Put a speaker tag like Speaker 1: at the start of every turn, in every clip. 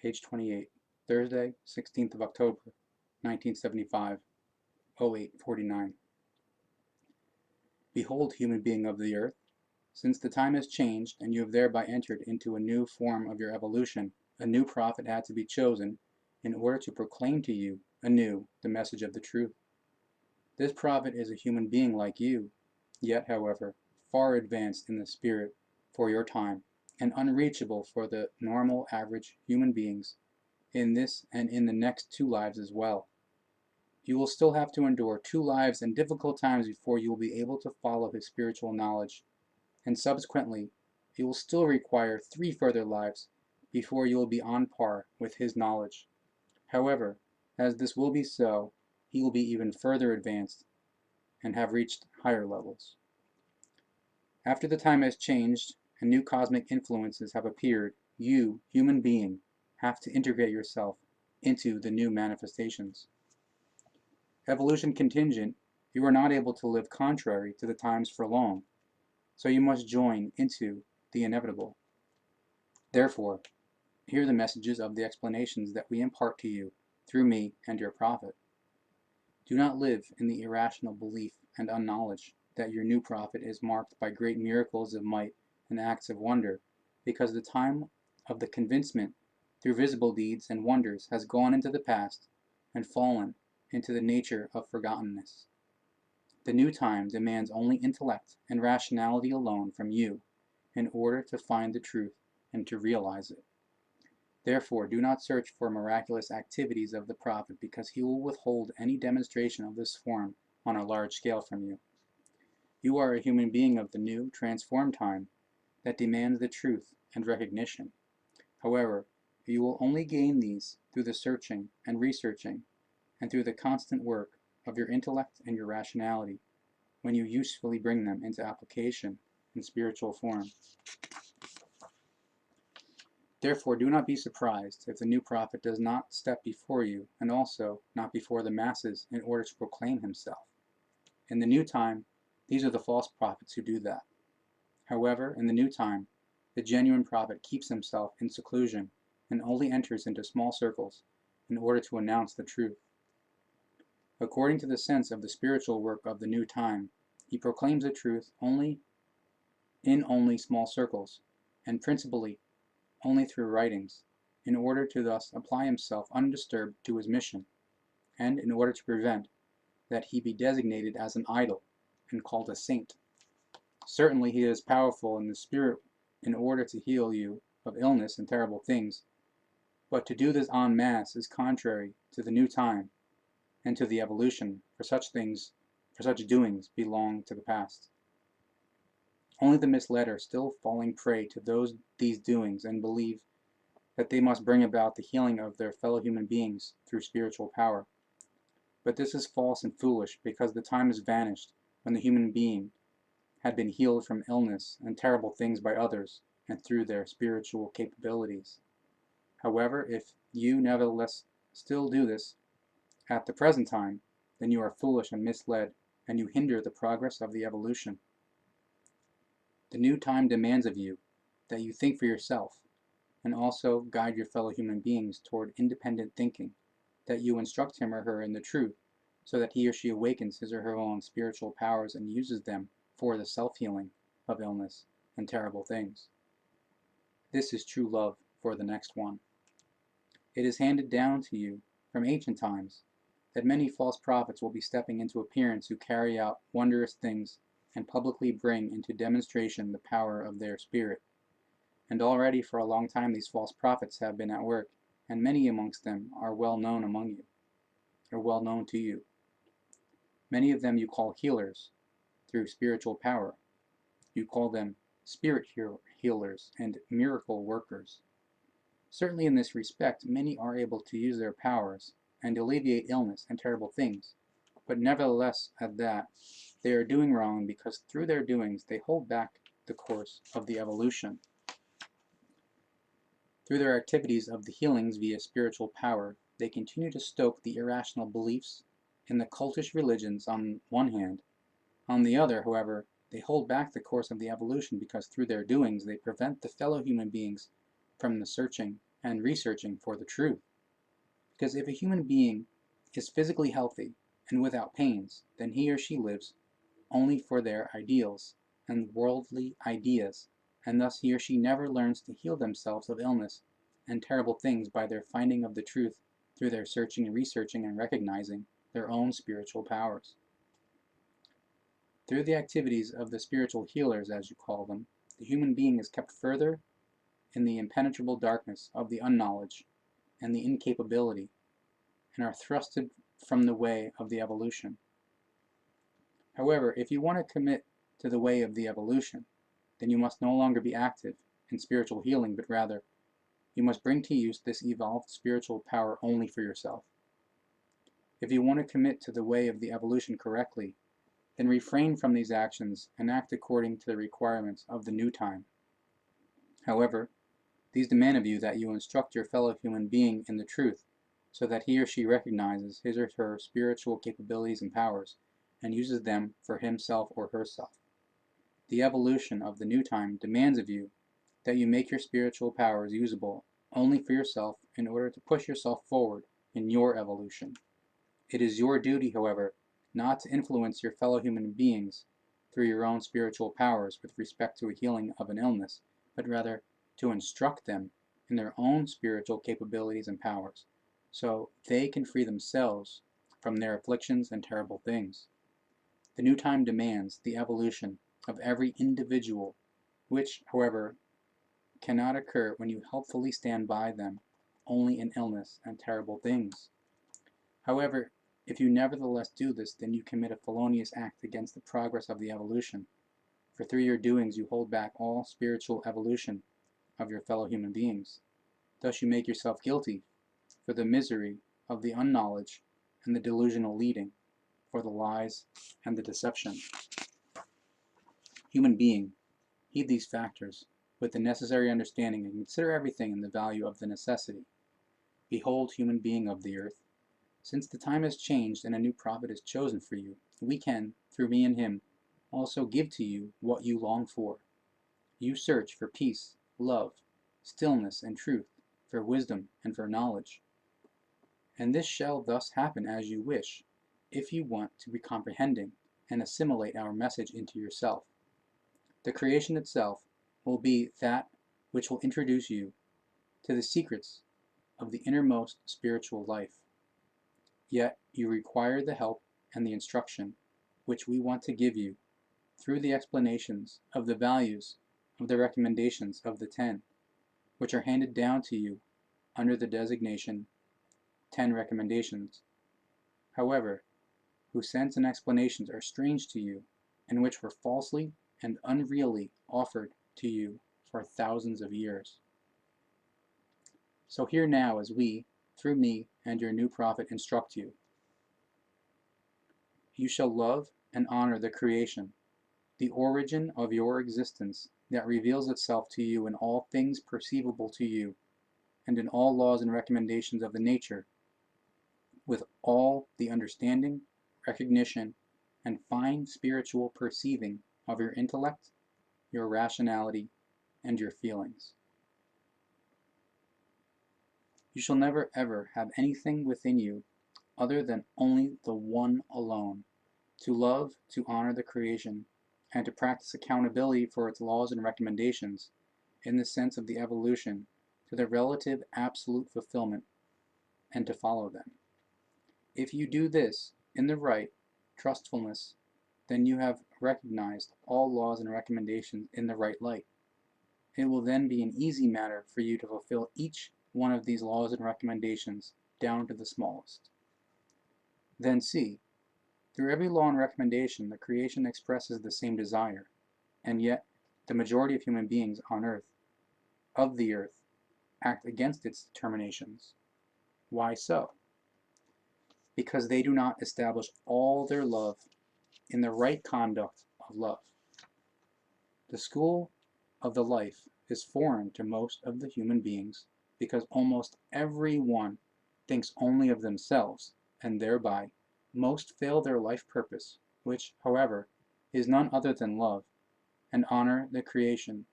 Speaker 1: Page 28, Thursday, 16th of October, 1975, 08:49. Behold, human being of the earth, since the time has changed and you have thereby entered into a new form of your evolution, a new prophet had to be chosen in order to proclaim to you anew the message of the truth. This prophet is a human being like you, yet, however, far advanced in the spirit for your time, and unreachable for the normal average human beings in this and in the next two lives as well. You will still have to endure two lives and difficult times before you will be able to follow his spiritual knowledge, and subsequently it will still require three further lives before you will be on par with his knowledge. However, as this will be so, he will be even further advanced and have reached higher levels. After the time has changed and new cosmic influences have appeared, you, human being, have to integrate yourself into the new manifestations. Evolution contingent, you are not able to live contrary to the times for long, so you must join into the inevitable. Therefore, hear the messages of the explanations that we impart to you through me and your prophet. Do not live in the irrational belief and unknowledge that your new prophet is marked by great miracles of might and acts of wonder, because the time of the convincement through visible deeds and wonders has gone into the past and fallen into the nature of forgottenness. The new time demands only intellect and rationality alone from you in order to find the truth and to realize it. Therefore, do not search for miraculous activities of the prophet, because he will withhold any demonstration of this form on a large scale from you. You are a human being of the new, transformed time that demands the truth and recognition. However, you will only gain these through the searching and researching and through the constant work of your intellect and your rationality when you usefully bring them into application in spiritual form. Therefore, do not be surprised if the new prophet does not step before you, and also not before the masses, in order to proclaim himself. In the new time, these are the false prophets who do that. However, in the new time, the genuine prophet keeps himself in seclusion and only enters into small circles in order to announce the truth. According to the sense of the spiritual work of the new time, he proclaims the truth only small circles, and principally only through writings, in order to thus apply himself undisturbed to his mission, and in order to prevent that he be designated as an idol and called a saint. Certainly he is powerful in the spirit in order to heal you of illness and terrible things, but to do this en masse is contrary to the new time and to the evolution, for such doings belong to the past. Only the misled are still falling prey to these doings and believe that they must bring about the healing of their fellow human beings through spiritual power. But this is false and foolish, because the time has vanished when the human being had been healed from illness and terrible things by others and through their spiritual capabilities. However, if you nevertheless still do this at the present time, then you are foolish and misled, and you hinder the progress of the evolution. The new time demands of you that you think for yourself, and also guide your fellow human beings toward independent thinking, that you instruct him or her in the truth, so that he or she awakens his or her own spiritual powers and uses them for the self-healing of illness and terrible things. This is true love for the next one. It is handed down to you from ancient times that many false prophets will be stepping into appearance who carry out wondrous things and publicly bring into demonstration the power of their spirit. And already for a long time these false prophets have been at work, and many amongst them are well known to you. Many of them you call healers through spiritual power. You call them spirit healers and miracle workers. Certainly in this respect, many are able to use their powers and alleviate illness and terrible things, but nevertheless at that, they are doing wrong, because through their doings they hold back the course of the evolution. Through their activities of the healings via spiritual power, they continue to stoke the irrational beliefs in the cultish religions on one hand. On the other, however, they hold back the course of the evolution, because through their doings they prevent the fellow human beings from the searching and researching for the truth. Because if a human being is physically healthy and without pains, then he or she lives only for their ideals and worldly ideas, and thus he or she never learns to heal themselves of illness and terrible things by their finding of the truth through their searching and researching and recognizing their own spiritual powers. Through the activities of the spiritual healers, as you call them, the human being is kept further in the impenetrable darkness of the unknowledge and the incapability, and are thrusted from the way of the evolution. However, if you want to commit to the way of the evolution, then you must no longer be active in spiritual healing, but rather you must bring to use this evolved spiritual power only for yourself. If you want to commit to the way of the evolution correctly, then refrain from these actions and act according to the requirements of the new time. However, these demand of you that you instruct your fellow human being in the truth, so that he or she recognizes his or her spiritual capabilities and powers, and uses them for himself or herself. The evolution of the new time demands of you that you make your spiritual powers usable only for yourself in order to push yourself forward in your evolution. It is your duty, however, not to influence your fellow human beings through your own spiritual powers with respect to a healing of an illness, but rather to instruct them in their own spiritual capabilities and powers, so they can free themselves from their afflictions and terrible things. The new time demands the evolution of every individual, which, however, cannot occur when you helpfully stand by them only in illness and terrible things. However, if you nevertheless do this, then you commit a felonious act against the progress of the evolution, for through your doings you hold back all spiritual evolution of your fellow human beings. Thus you make yourself guilty for the misery of the unknowledge and the delusional leading, for the lies and the deception. Human being, heed these factors with the necessary understanding and consider everything in the value of the necessity. Behold, human being of the earth, since the time has changed and a new prophet is chosen for you, we can, through me and him, also give to you what you long for. You search for peace, love, stillness, and truth, for wisdom and for knowledge. And this shall thus happen as you wish, if you want to be comprehending and assimilate our message into yourself. The creation itself will be that which will introduce you to the secrets of the innermost spiritual life. Yet you require the help and the instruction which we want to give you through the explanations of the values of the recommendations of the 10, which are handed down to you under the designation 10 recommendations. However, whose sense and explanations are strange to you, and which were falsely and unreally offered to you for thousands of years. So hear now as we, through me and your new prophet, instruct you. You shall love and honor the creation, the origin of your existence that reveals itself to you in all things perceivable to you, and in all laws and recommendations of the nature, with all the understanding, recognition, and fine spiritual perceiving of your intellect, your rationality, and your feelings. You shall never ever have anything within you other than only the one alone, to love, to honor the creation, and to practice accountability for its laws and recommendations in the sense of the evolution to the relative absolute fulfillment, and to follow them. If you do this in the right trustfulness, then you have recognized all laws and recommendations in the right light. It will then be an easy matter for you to fulfill each one of these laws and recommendations down to the smallest. Then see, through every law and recommendation, the creation expresses the same desire, and yet the majority of human beings on earth, of the earth, act against its determinations. Why so? Because they do not establish all their love in the right conduct of love. The school of the life is foreign to most of the human beings, because almost every one thinks only of themselves, and thereby most fail their life purpose, which, however, is none other than love, and honor the creation,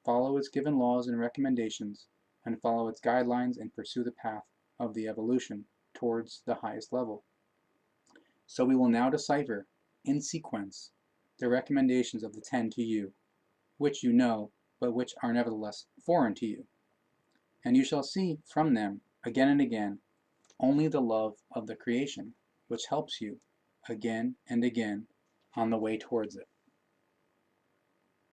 Speaker 1: follow its given laws and recommendations, and follow its guidelines and pursue the path of the evolution towards the highest level. So we will now decipher, in sequence, the recommendations of the 10 to you, which you know, but which are nevertheless foreign to you. And you shall see from them, again and again, only the love of the creation, which helps you, again and again, on the way towards it.